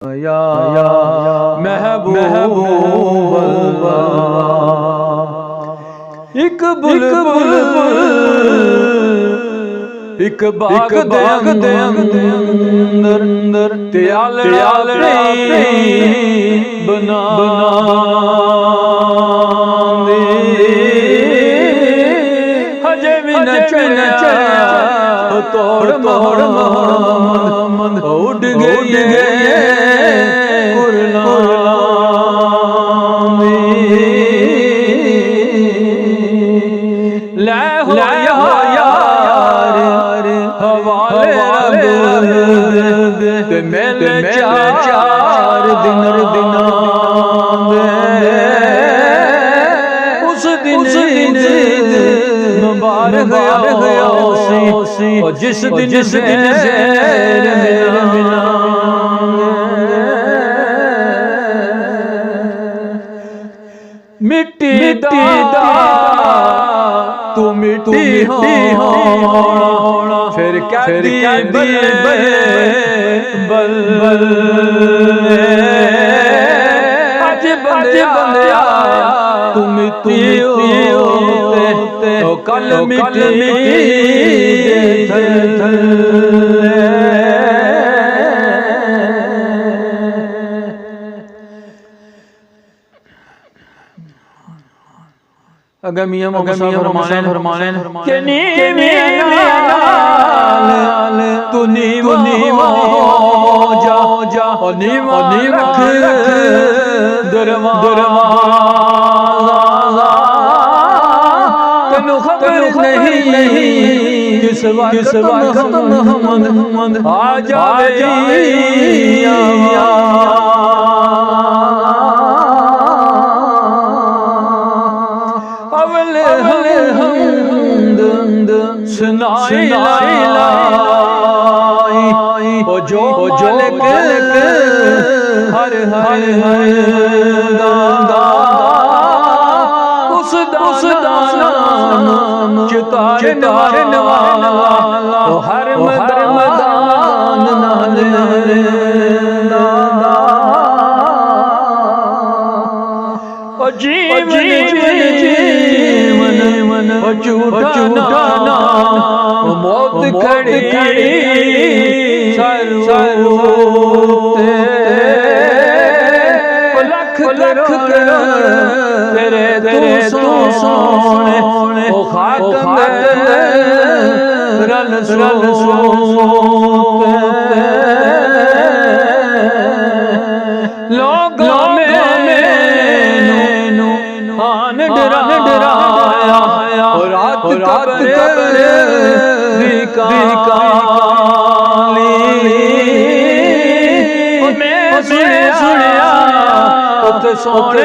या महबूब अल्लाह एक बुलबुल एक बाग दे अंदर ते आलड़ा बना दे हजे भी नचया तोड़ मोहम्मद उड़ गए चार दिन उस दिन मुबारक गया और जिस दिन मिला मिट्टी दा तू मिट्टी होना फिर क्या बल आज बंदिया तू मिट्टी होते तो कल मिट्टी अगर मियां फरमाने कि तू नीवा जा और नीवा रख दरवाज़ा तैनू खबर नहीं किस वक्त मोहम्मद आ जावे सुनाई ओ जो हर उस दाना चितारन वाला ओ हर मैदान ओ जीवन झूठा मौत खड़ी लख तेरे सोने ओ खाक रल लोगों में आन डराया और रात मैं सुनिया सोने